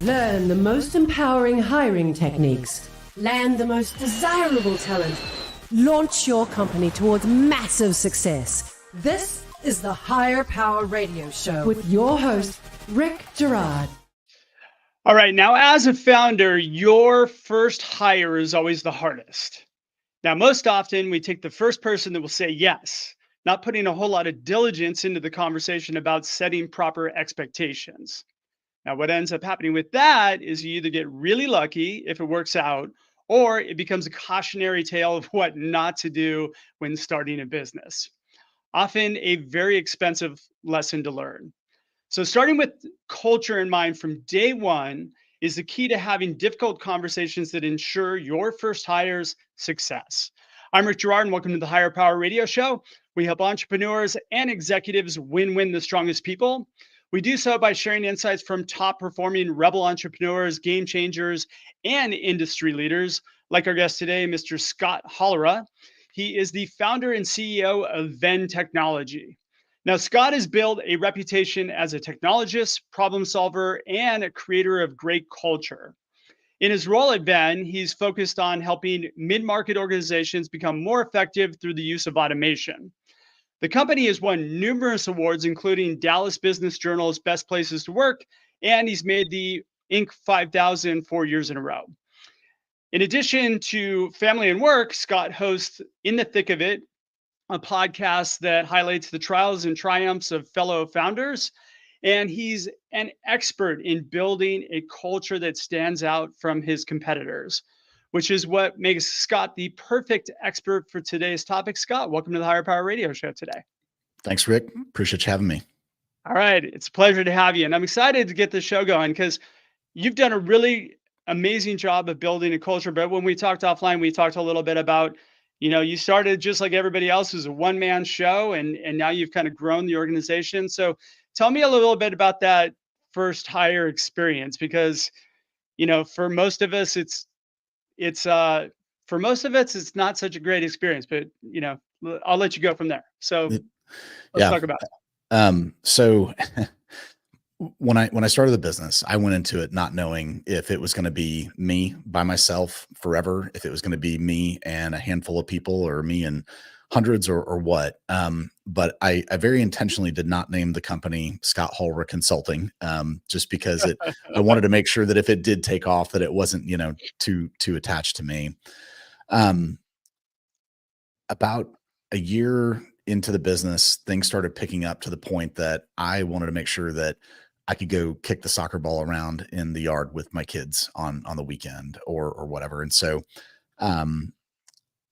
Learn the most empowering hiring techniques. Land the most desirable talent. Launch your company towards massive success. This is the Higher Power Radio Show with your host, Rick Girard. All right, now as a founder, your first hire is always the hardest. Now, most often we take the first person that will say yes, not putting a whole lot of diligence into the conversation about setting proper expectations. Now, what ends up happening with that is you either get really lucky if it works out, or it becomes a cautionary tale of what not to do when starting a business. Often a very expensive lesson to learn. So, starting with culture in mind from day one is the key to having difficult conversations that ensure your first hire's success. I'm Rick Girard, and welcome to the Higher Power Radio Show. We help entrepreneurs and executives win the strongest people. We do so by sharing insights from top performing rebel entrepreneurs, game changers, and industry leaders, like our guest today, Mr. Scott Hollrah. He is the founder and CEO of Venn Technology. Now, Scott has built a reputation as a technologist, problem solver, and a creator of great culture. In his role at Venn, he's focused on helping mid-market organizations become more effective through the use of automation. The company has won numerous awards, including Dallas Business Journal's Best Places to Work, and he's made the Inc. 5000 4 years in a row. In addition to family and work, Scott hosts In the Thick of It, a podcast that highlights the trials and triumphs of fellow founders. And he's an expert in building a culture that stands out from his competitors, which is what makes Scott the perfect expert for today's topic. Scott, welcome to the Higher Power Radio Show today. Thanks, Rick. Appreciate you having me. All right. It's a pleasure to have you. And I'm excited to get this show going because you've done a really amazing job of building a culture. But when we talked offline, we talked a little bit about, you started just like everybody else as a one-man show, and now you've kind of grown the organization. So tell me a little bit about that first hire experience, because, for most of us, it's not such a great experience, but I'll let you go from there. So let's talk about it. So when I started the business, I went into it not knowing if it was going to be me by myself forever, if it was going to be me and a handful of people, or me and hundreds, or what. But I very intentionally did not name the company Scott Hollrah Consulting, just because I wanted to make sure that if it did take off, that it wasn't, too attached to me. About a year into the business, things started picking up to the point that I wanted to make sure that I could go kick the soccer ball around in the yard with my kids on the weekend or whatever. And so,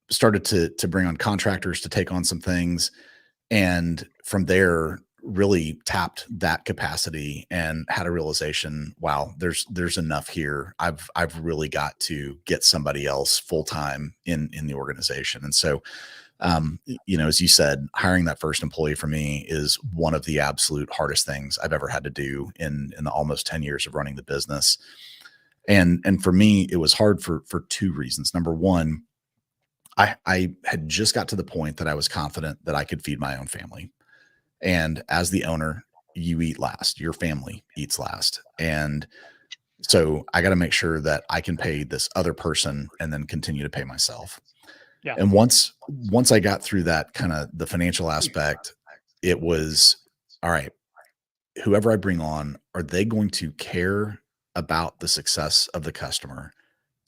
started to bring on contractors to take on some things. And from there, really tapped that capacity and had a realization, wow, there's enough here. I've really got to get somebody else full-time in the organization. And so, as you said, hiring that first employee for me is one of the absolute hardest things I've ever had to do in the almost 10 years of running the business. And for me, it was hard for two reasons. Number one, I had just got to the point that I was confident that I could feed my own family. And as the owner, you eat last, your family eats last. And so I got to make sure that I can pay this other person and then continue to pay myself. Yeah. And once I got through that kind of the financial aspect, it was, all right, whoever I bring on, are they going to care about the success of the customer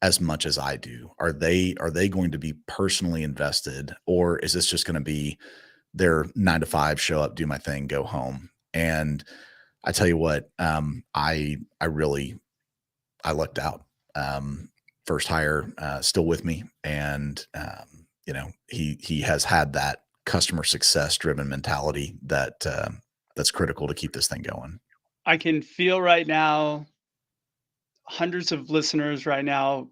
as much as I do? Are they going to be personally invested, or is this just going to be their 9 to 5, show up, do my thing, go home? And I tell you what, I lucked out. First hire, still with me. And, he has had that customer success driven mentality that's critical to keep this thing going. I can feel right now, hundreds of listeners right now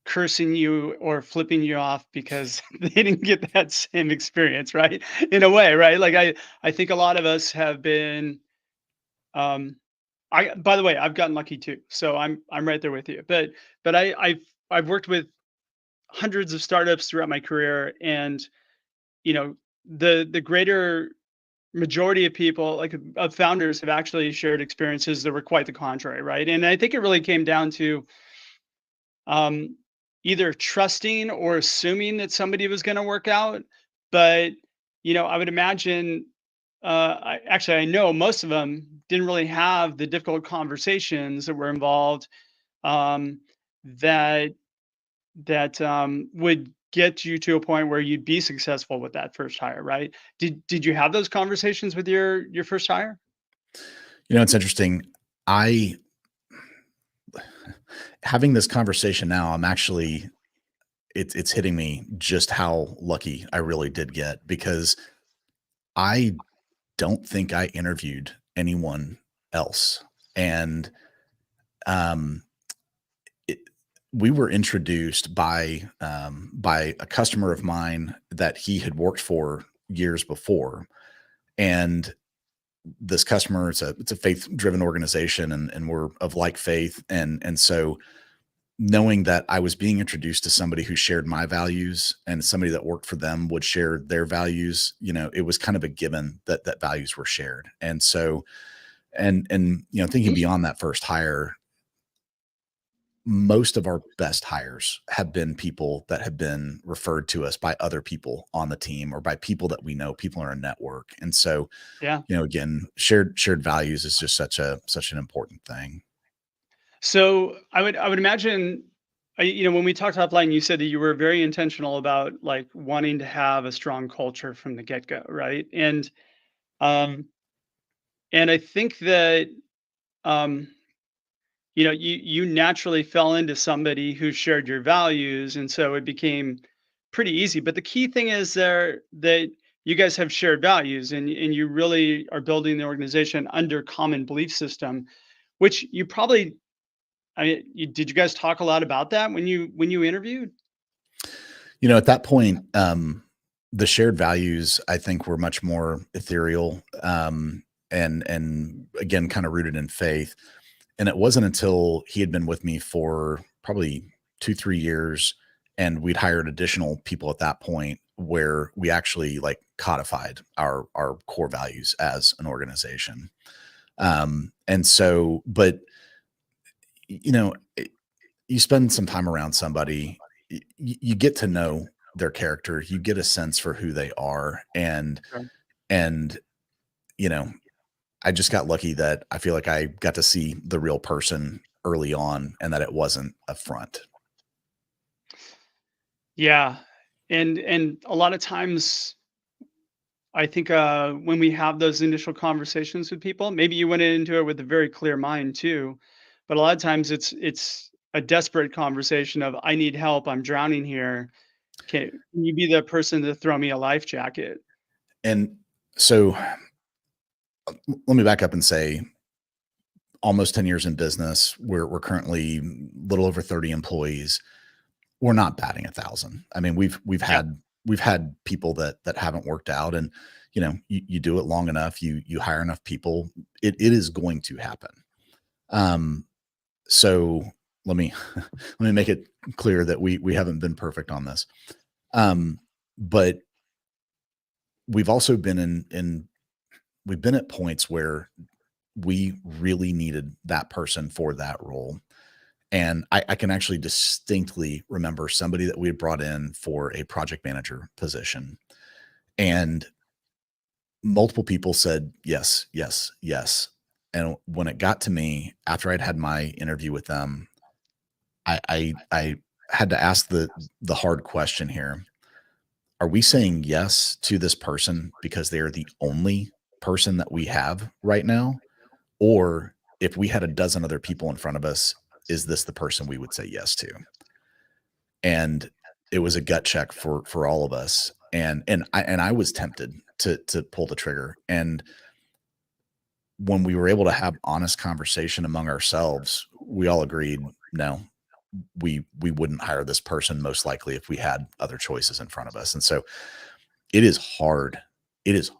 cursing you or flipping you off because they didn't get that same experience, right? In a way, right? Like I think a lot of us have been, by the way, I've gotten lucky too. So I'm right there with you. But I've worked with hundreds of startups throughout my career, and the greater majority of people, like of founders, have actually shared experiences that were quite the contrary, right? And I think it really came down to um, either trusting or assuming that somebody was going to work out. But I would imagine, I know most of them didn't really have the difficult conversations that were involved, um, that would get you to a point where you'd be successful with that first hire, right? Did you have those conversations with your first hire? It's interesting. I having this conversation now, I'm actually it's hitting me just how lucky I really did get, because I don't think I interviewed anyone else. And um it, we were introduced by a customer of mine that he had worked for years before. And this customer, it's a faith driven organization, and we're of like faith. And so knowing that I was being introduced to somebody who shared my values and somebody that worked for them would share their values, it was kind of a given that values were shared. And so, and thinking beyond that first hire, most of our best hires have been people that have been referred to us by other people on the team, or by people that we know, people in our network. And so, Yeah. again, shared values is just such an important thing. So I would imagine, when we talked offline, you said that you were very intentional about like wanting to have a strong culture from the get go, right? Um, and I think that um, you naturally fell into somebody who shared your values, and so it became pretty easy. But the key thing is there that you guys have shared values, and you really are building the organization under common belief system, which you probably, I mean, did you guys talk a lot about that when you interviewed? At that point, the shared values, I think, were much more ethereal, and again, kind of rooted in faith. And it wasn't until he had been with me for probably 2, 3 years, and we'd hired additional people at that point, where we actually like codified our core values as an organization. And so, but you know, you spend some time around somebody, you get to know their character, you get a sense for who they are. Sure. And, you know, I just got lucky that I feel like I got to see the real person early on, and that it wasn't a front. Yeah. And a lot of times I think when we have those initial conversations with people, maybe you went into it with a very clear mind too, but a lot of times it's a desperate conversation of I need help, I'm drowning here. Can you be the person to throw me a life jacket? And so let me back up and say, almost 10 years in business, we're currently a little over 30 employees. We're not batting 1,000. I mean, Yeah, we've had people that haven't worked out, and you do it long enough, you hire enough people, it is going to happen. Um, so let me let me make it clear that we haven't been perfect on this. But we've also been in we've been at points where we really needed that person for that role. And I can actually distinctly remember somebody that we had brought in for a project manager position. And multiple people said, yes, yes, yes. And when it got to me, after I'd had my interview with them, I had to ask the hard question here. Are we saying yes to this person because they are the only person that we have right now? Or if we had a dozen other people in front of us, is this the person we would say yes to? And it was a gut check for all of us. And I was tempted to pull the trigger. And when we were able to have honest conversation among ourselves, we all agreed, no, we wouldn't hire this person most likely if we had other choices in front of us. And so it is hard. It is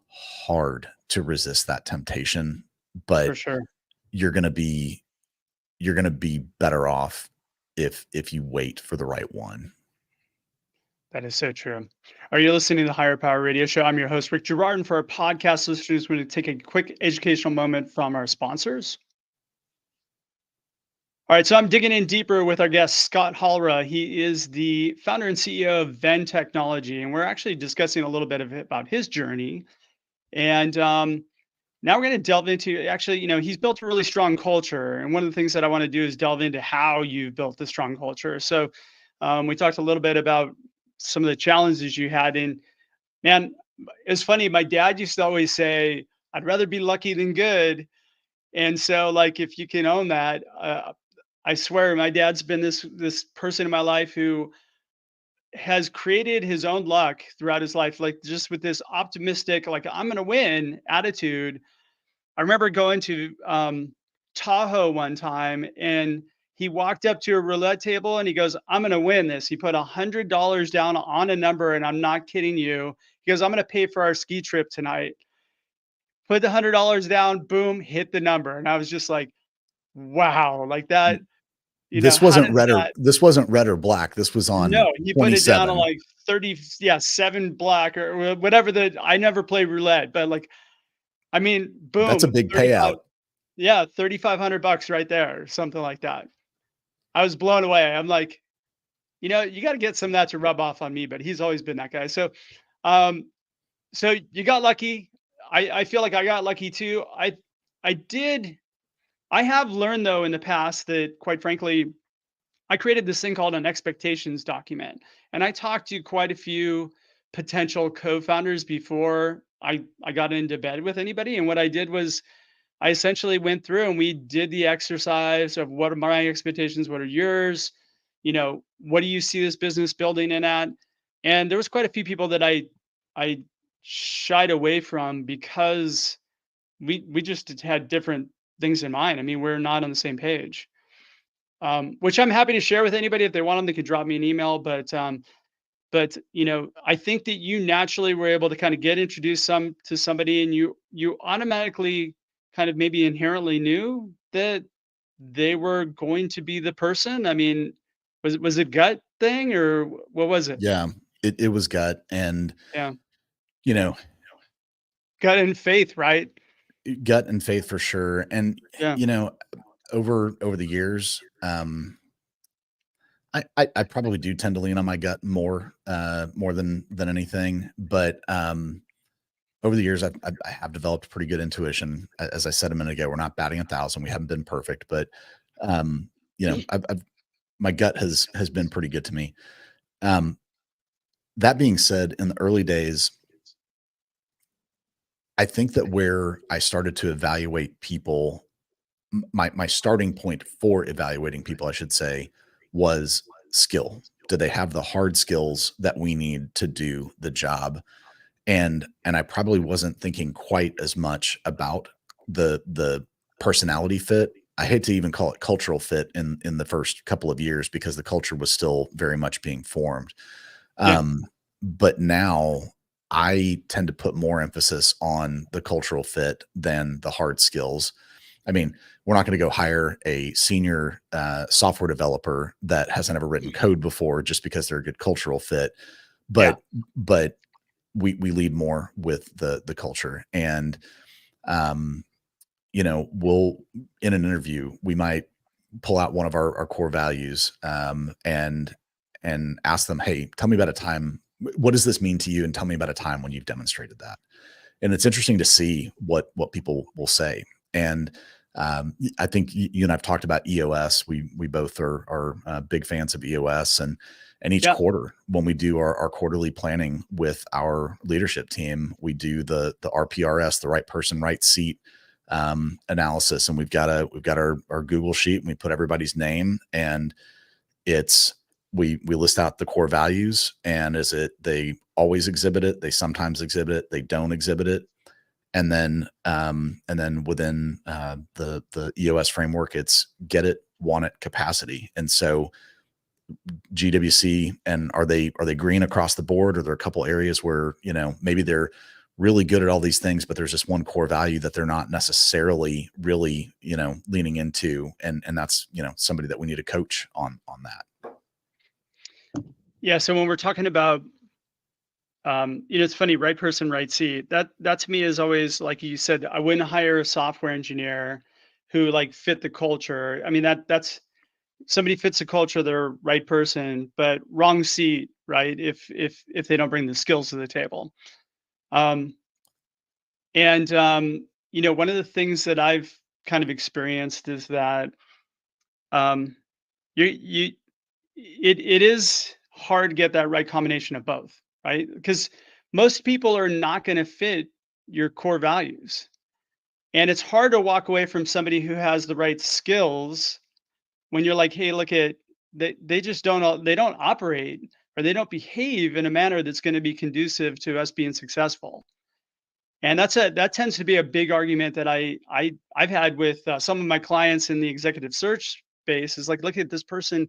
hard to resist that temptation, for but sure. you're going to be better off if you wait for the right one. That is so true. Are you listening to the Higher Power Radio Show? I'm your host, Rick Girard. And for our podcast listeners, we're going to take a quick educational moment from our sponsors. All right, so I'm digging in deeper with our guest, Scott Hollrah. He is the founder and CEO of Venn Technology, and we're actually discussing a little bit about his journey. And now we're going to delve into, actually, he's built a really strong culture. And one of the things that I want to do is delve into how you've built a strong culture. So we talked a little bit about some of the challenges you had. And man, it's funny. My dad used to always say, I'd rather be lucky than good. And so, like, if you can own that, I swear my dad's been this person in my life who has created his own luck throughout his life, like just with this optimistic, like I'm going to win attitude. I remember going to Tahoe one time, and he walked up to a roulette table and he goes, I'm going to win this. He put $100 down on a number, and I'm not kidding you. He goes, I'm going to pay for our ski trip tonight. Put the $100 down, boom, hit the number. And I was just like, wow, like that. How does that? This wasn't red or black. This was on No, he put it down on 27. like 30, 7 black or whatever. I never played roulette, but like, I mean, That's a boom, big 35, payout. yeah, $3,500 right there, or something like that. I was blown away. I'm like, you got to get some of that to rub off on me, but he's always been that guy. So, um, so you got lucky. I feel like I got lucky too. I did. I have learned though in the past that, quite frankly, I created this thing called an expectations document. And I talked to quite a few potential co-founders before I got into bed with anybody. And what I did was I essentially went through and we did the exercise of, what are my expectations? What are yours? What do you see this business building in at? And there was quite a few people that I shied away from because we just had different things in mind. I mean, we're not on the same page. Which I'm happy to share with anybody. If they want them, they could drop me an email. But I think that you naturally were able to kind of get introduced to somebody, and you automatically kind of maybe inherently knew that they were going to be the person. I mean, was it gut thing, or what was it? Yeah, it was gut, and Yeah, you know, gut and faith, right? gut and faith for sure. And Yeah, over the years, I probably do tend to lean on my gut more than anything. But over the years, I have developed pretty good intuition. As I said a minute ago, we're not batting 1,000. We haven't been perfect, but I've my gut has been pretty good to me. That being said, in the early days, I think that where I started to evaluate people, my starting point for evaluating people, I should say, was skill. Do they have the hard skills that we need to do the job? And I probably wasn't thinking quite as much about the personality fit. I hate to even call it cultural fit in the first couple of years, because the culture was still very much being formed. yeah, But now I tend to put more emphasis on the cultural fit than the hard skills. I mean, we're not going to go hire a senior software developer that hasn't ever written code before just because they're a good cultural fit. yeah, But we lead more with the culture. And we'll, in an interview, we might pull out one of our core values, and ask them, hey, tell me about a time. What does this mean to you? And tell me about a time when you've demonstrated that. And it's interesting to see what people will say. And I think you and I've talked about EOS. We both are big fans of EOS, and each yeah, quarter, when we do our quarterly planning with our leadership team, we do the RPRS, the right person, right seat analysis. And we've got our Google sheet, and we put everybody's name, and we list out the core values. And they always exhibit it, they sometimes exhibit it, they don't exhibit it. And then within the EOS framework, it's get it, want it, capacity. And so GWC, and are they green across the board? Or there are a couple areas where, maybe they're really good at all these things, but there's just one core value that they're not necessarily really, leaning into. And that's, somebody that we need to coach on that. Yeah. So when we're talking about, it's funny, right person, right seat. That to me is always, like you said, I wouldn't hire a software engineer who like fit the culture. I mean, that's somebody fits the culture, they're right person, but wrong seat, right? If they don't bring the skills to the table. Um, and one of the things that I've kind of experienced is that um, you it is hard to get that right combination of both, right? Because most people are not going to fit your core values, and it's hard to walk away from somebody who has the right skills when you're like, hey, look at, they just they don't operate, or they don't behave in a manner that's going to be conducive to us being successful. And that tends to be a big argument that I've had with some of my clients in the executive search space. Is like, look at this person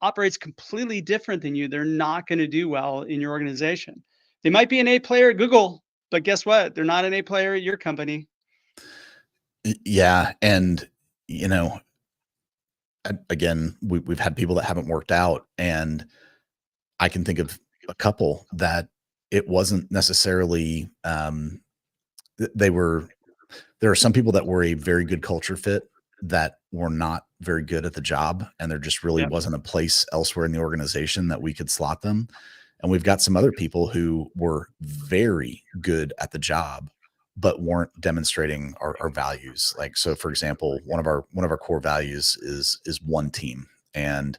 operates completely different than you. They're not going to do well in your organization. They might be an A player at Google, but guess what? They're not an A player at your company. Yeah. And, you know, again, we've had people that haven't worked out, and I can think of a couple that it wasn't necessarily, they were, there are some people that were a very good culture fit that were not very good at the job, and there just really Yeah. wasn't a place elsewhere in the organization that we could slot them. And we've got some other people who were very good at the job, but weren't demonstrating our values. Like, so for example, one of our core values is one team. And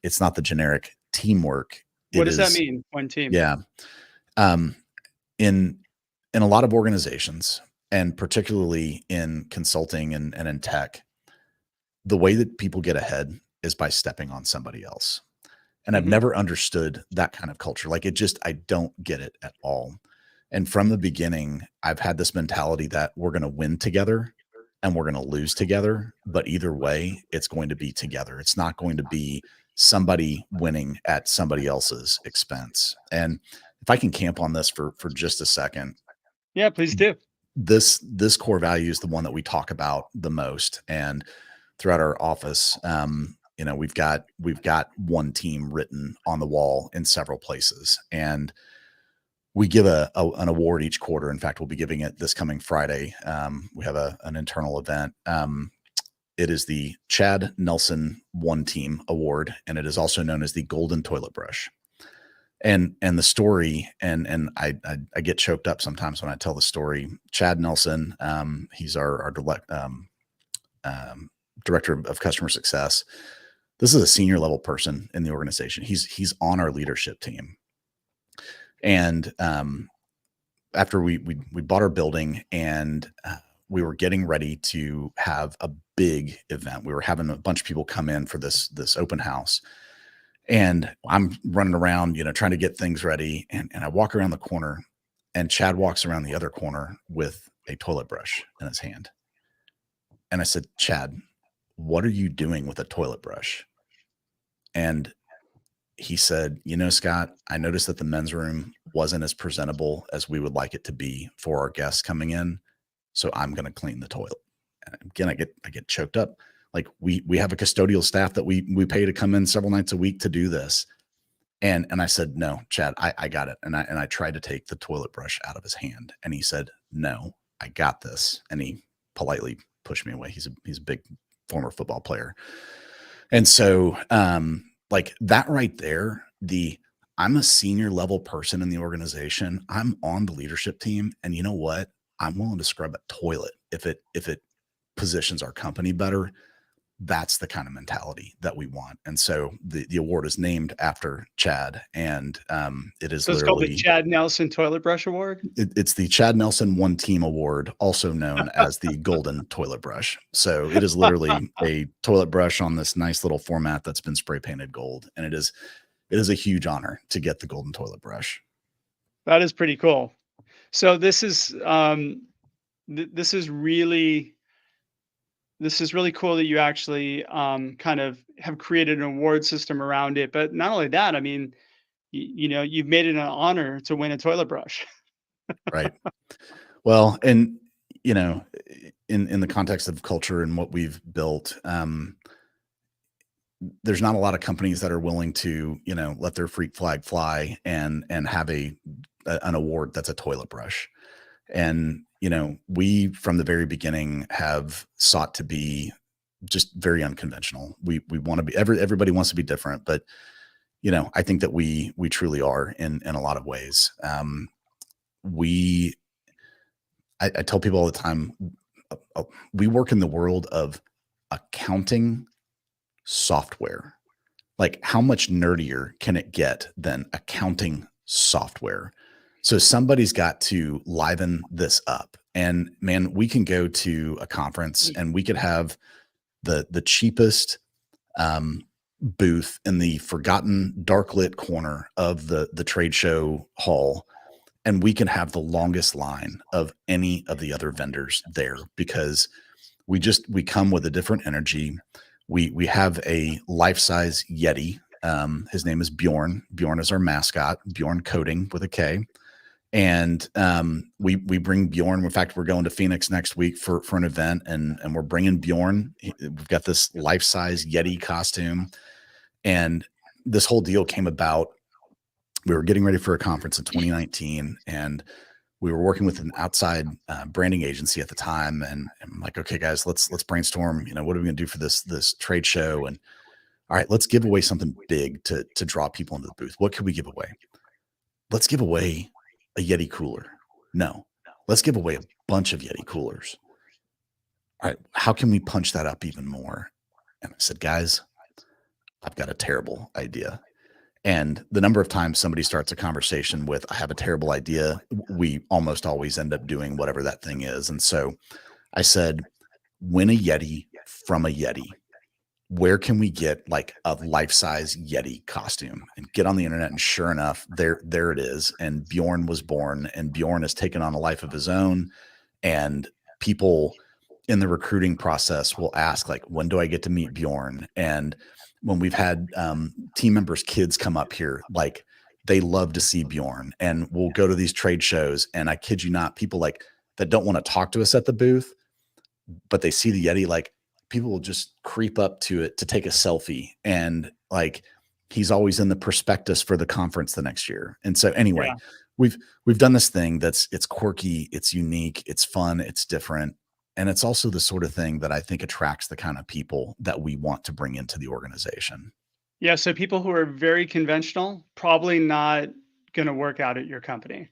it's not the generic teamwork. What It does that is, mean? One team. yeah. Um, in in a lot of organizations, and particularly in consulting and in tech, the way that people get ahead is by stepping on somebody else. And I've Hmm. never understood that kind of culture. Like, it just, I don't get it at all. And from the beginning, I've had this mentality that we're going to win together and we're going to lose together. But either way, it's going to be together. It's not going to be somebody winning at somebody else's expense. And if I can camp on this for just a second, Yeah, please do. this core value is the one that we talk about the most. And throughout our office, we've got one team written on the wall in several places, and we give an award each quarter. In fact, we'll be giving it this coming Friday. We have an internal event. It is the Chad Nelson One Team Award, and it is also known as the Golden Toilet Brush. And the story, and I get choked up sometimes when I tell the story. Chad Nelson, he's our director of customer success. This is a senior level person in the organization. He's on our leadership team. And after we bought our building, and we were getting ready to have a big event. We were having a bunch of people come in for this open house. And I'm running around, trying to get things ready. And I walk around the corner, and Chad walks around the other corner with a toilet brush in his hand. And I said, Chad, what are you doing with a toilet brush? And he said, Scott, I noticed that the men's room wasn't as presentable as we would like it to be for our guests coming in. So I'm going to clean the toilet. And again, I get choked up. Like, we have a custodial staff that we pay to come in several nights a week to do this. And I said, no, Chad, I got it. And I tried to take the toilet brush out of his hand, and he said, no, I got this. And he politely pushed me away. He's a big former football player. And so, like that right there, I'm a senior level person in the organization. I'm on the leadership team. And you know what? I'm willing to scrub a toilet if it positions our company better. That's the kind of mentality that we want. And so the award is named after Chad, and it is So it's called the literally, Chad Nelson Toilet Brush Award. it's the Chad Nelson One Team Award, also known as the Golden Toilet Brush. So it is literally a toilet brush on this nice little format that's been spray painted gold, and it is a huge honor to get the Golden Toilet Brush. That is pretty cool. So this is this is really cool that you actually kind of have created an award system around it. But not only that, I mean, you've made it an honor to win a toilet brush. Right. Well, and in the context of culture and what we've built, there's not a lot of companies that are willing to, let their freak flag fly and have an award that's a toilet brush. And, we from the very beginning have sought to be just very unconventional. We want to be, everybody wants to be different, but I think that we truly are in a lot of ways. I tell people all the time, we work in the world of accounting software. Like, how much nerdier can it get than accounting software? So somebody's got to liven this up. And man, we can go to a conference and we could have the cheapest booth in the forgotten dark lit corner of the trade show hall, and we can have the longest line of any of the other vendors there, because we come with a different energy. We have a life-size Yeti. His name is Bjorn. Bjorn is our mascot. Bjorn Coding with a K. And we bring Bjorn. In fact, we're going to Phoenix next week for an event, and we're bringing Bjorn. We've got this life-size Yeti costume, and this whole deal came about. We were getting ready for a conference in 2019, and we were working with an outside branding agency at the time. And I'm like, okay, guys, let's brainstorm. What are we going to do for this trade show? And all right, let's give away something big to draw people into the booth. What could we give away? Let's give away a Yeti cooler. No, let's give away a bunch of Yeti coolers. All right, how can we punch that up even more? And I said, guys, I've got a terrible idea. And the number of times somebody starts a conversation with, I have a terrible idea, we almost always end up doing whatever that thing is. And so I said, win a Yeti from a Yeti. Where can we get like a life-size Yeti costume? And get on the internet, and sure enough, there it is. And Bjorn was born, and Bjorn has taken on a life of his own. And people in the recruiting process will ask, like, when do I get to meet Bjorn? And when we've had team members' kids come up here, like, they love to see Bjorn. And we'll go to these trade shows, and I kid you not, people like that don't want to talk to us at the booth, but they see the Yeti, like, people will just creep up to it to take a selfie. And like, he's always in the prospectus for the conference the next year. And so anyway, we've done this thing it's quirky, it's unique, it's fun, it's different. And it's also the sort of thing that I think attracts the kind of people that we want to bring into the organization. Yeah. So people who are very conventional, probably not going to work out at your company.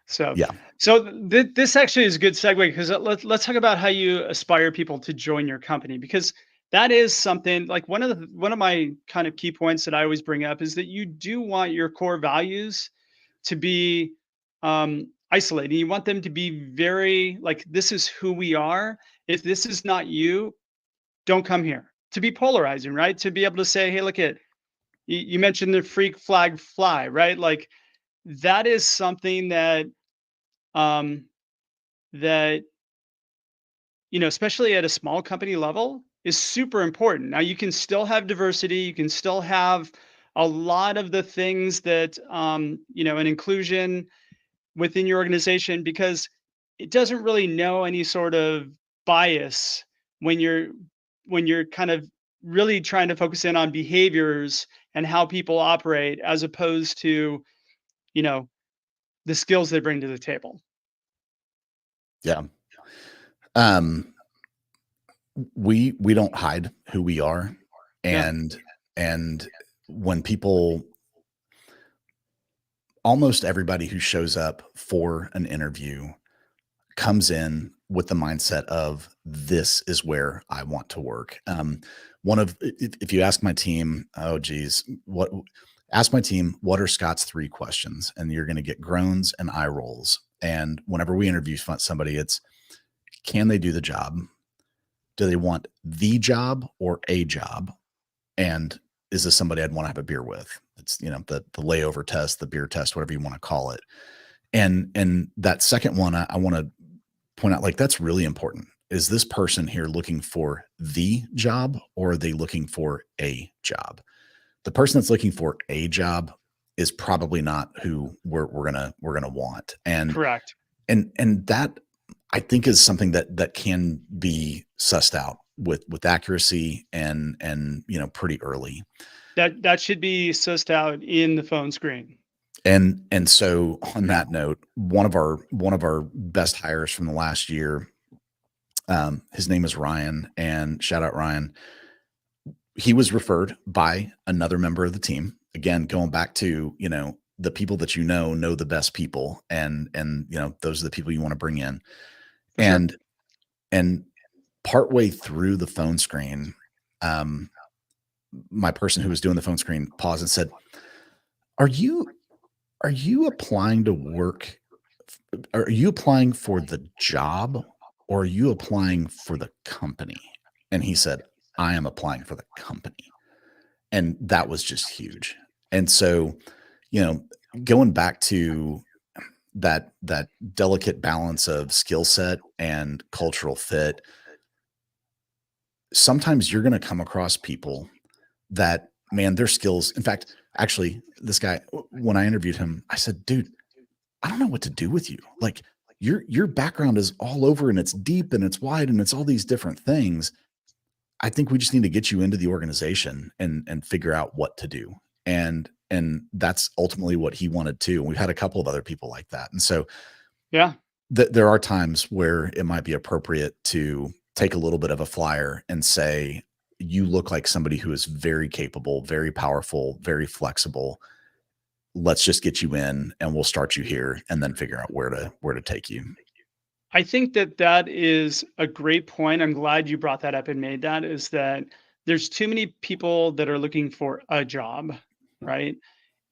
So, yeah. This actually is a good segue, because let's talk about how you aspire people to join your company, because that is something like one of my kind of key points that I always bring up is that you do want your core values to be isolated. You want them to be very like, this is who we are. If this is not you, don't come here. To be polarizing, right? To be able to say, hey, look at, you mentioned the freak flag fly, right? Like, that is something that that especially at a small company level, is super important. Now, you can still have diversity, you can still have a lot of the things that an inclusion within your organization, because it doesn't really know any sort of bias when you're kind of really trying to focus in on behaviors and how people operate, as opposed to the skills they bring to the table. Yeah. We don't hide who we are. And when people, almost everybody who shows up for an interview comes in with the mindset of, this is where I want to work. If you ask my team, ask my team, what are Scott's 3 questions? And you're going to get groans and eye rolls. And whenever we interview somebody, it's, can they do the job? Do they want the job or a job? And is this somebody I'd want to have a beer with? It's, the layover test, the beer test, whatever you want to call it. And that second one, I want to point out, like, that's really important. Is this person here looking for the job, or are they looking for a job? The person that's looking for a job is probably not who we're gonna want. And correct. And that, I think, is something that can be sussed out with accuracy and pretty early. That should be sussed out in the phone screen. And so on that note, one of our best hires from the last year, his name is Ryan, and shout out Ryan. He was referred by another member of the team. Again, going back to, the people that know the best people, and those are the people you want to bring in. And partway through the phone screen, my person who was doing the phone screen paused and said, Are you applying to work? Are you applying for the job, or are you applying for the company? And he said, I am applying for the company. And that was just huge. And so, going back to that delicate balance of skill set and cultural fit, sometimes you're going to come across people that, man, their skills. In fact, actually, this guy, when I interviewed him, I said, dude, I don't know what to do with you. Like, your background is all over, and it's deep and it's wide and it's all these different things. I think we just need to get you into the organization and figure out what to do. And that's ultimately what he wanted too. And we've had a couple of other people like that. And so, yeah, there are times where it might be appropriate to take a little bit of a flyer and say, you look like somebody who is very capable, very powerful, very flexible. Let's just get you in, and we'll start you here and then figure out where to take you. I think that is a great point. I'm glad you brought that up and made that, is that there's too many people that are looking for a job, right?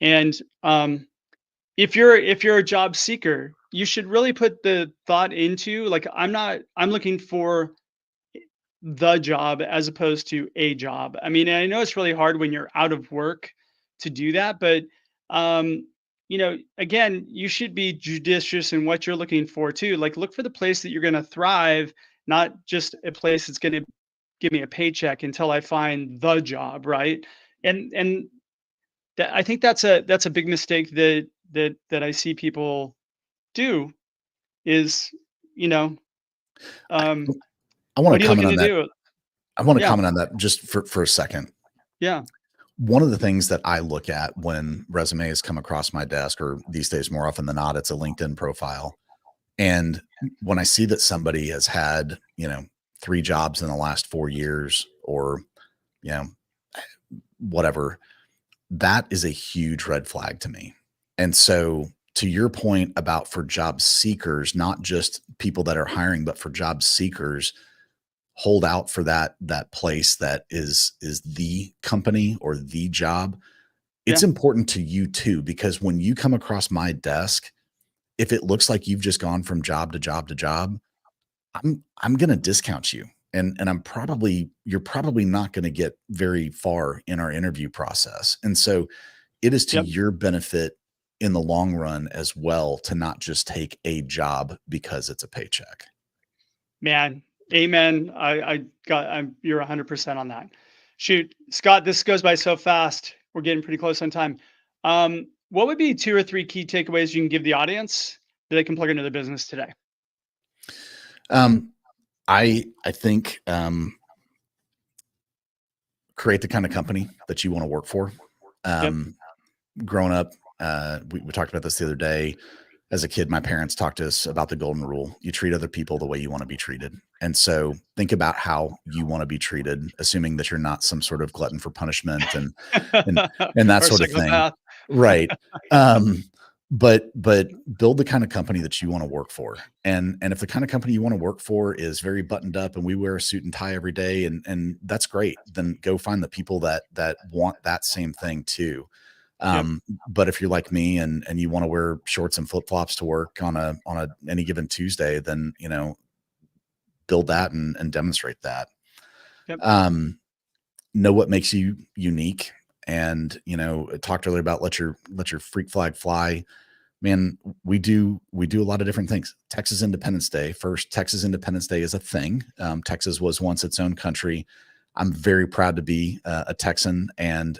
And if you're a job seeker, you should really put the thought into, like, I'm looking for the job as opposed to a job. I mean, I know it's really hard when you're out of work to do that, but again, you should be judicious in what you're looking for too. Like, look for the place that you're going to thrive, not just a place that's going to give me a paycheck until I find the job, right? And I think that's a big mistake that I see people do, is, I want what to are you comment looking on to that. do? I want to Yeah, comment on that just for a second. yeah, One of the things that I look at when resumes come across my desk, or these days more often than not, it's a LinkedIn profile. And when I see that somebody has had, 3 jobs in the last 4 years, or, whatever, that is a huge red flag to me. And so, to your point about, for job seekers, not just people that are hiring, but for job seekers, hold out for that place that is the company or the job. It's yeah, important to you too, because when you come across my desk, if it looks like you've just gone from job to job to job, I'm going to discount you. And you're probably not going to get very far in our interview process. And so it is to yep. your benefit in the long run as well, to not just take a job because it's a paycheck. Man, amen. You're 100% on that. Shoot, Scott, this goes by so fast. We're getting pretty close on time. What would be 2 or 3 key takeaways you can give the audience that they can plug into their business today? I think create the kind of company that you want to work for. Growing up, we talked about this the other day. As a kid, my parents talked to us about the golden rule. You treat other people the way you want to be treated. And so think about how you want to be treated, assuming that you're not some sort of glutton for punishment and that sort of thing. Right. But build the kind of company that you want to work for. And if the kind of company you want to work for is very buttoned up and we wear a suit and tie every day, and that's great, then go find the people that want that same thing too. But if you're like me and you want to wear shorts and flip-flops to work on any given Tuesday, then, build that and demonstrate that. Know what makes you unique. And, I talked earlier about let your freak flag fly. Man, we do a lot of different things. Texas Independence Day. First, Texas Independence Day is a thing. Texas was once its own country. I'm very proud to be a Texan. And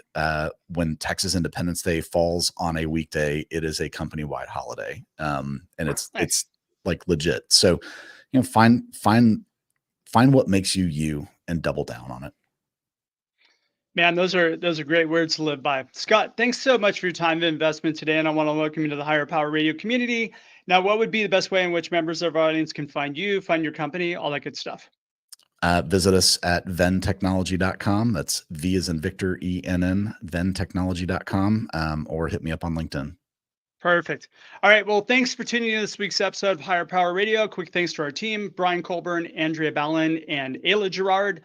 when Texas Independence Day falls on a weekday, it is a company-wide holiday. And it's like legit. So, find what makes you you, and double down on it. Man, those are great words to live by. Scott, thanks so much for your time and investment today, and I want to welcome you to the Higher Power Radio community. Now, what would be the best way in which members of our audience can find you, find your company, all that good stuff? Visit us at venntechnology.com. That's V as in Victor, ENN, venntechnology.com, or hit me up on LinkedIn. Perfect. All right. Well, thanks for tuning in this week's episode of Higher Power Radio. Quick thanks to our team, Brian Colburn, Andrea Ballin, and Ayla Girard.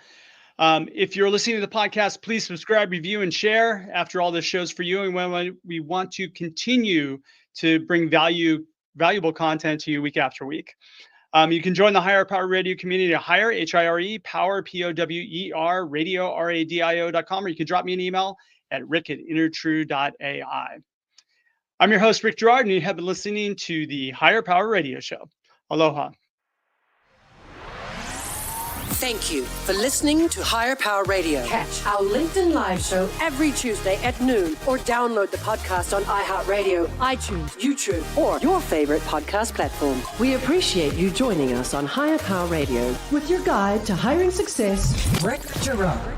If you're listening to the podcast, please subscribe, review, and share. After all, this show's for you, and we want to continue to bring valuable content to you week after week. You can join the Higher Power Radio community at Higher, H-I-R-E, Power, P-O-W-E-R, radio, R-A-D-I-O.com, or you can drop me an email at rick@innertrue.ai. I'm your host, Rick Girard, and you have been listening to the Higher Power Radio Show. Aloha. Thank you for listening to Higher Power Radio. Catch our LinkedIn Live show every Tuesday at noon, or download the podcast on iHeartRadio, iTunes, YouTube, or your favorite podcast platform. We appreciate you joining us on Higher Power Radio with your guide to hiring success, Rick Girard.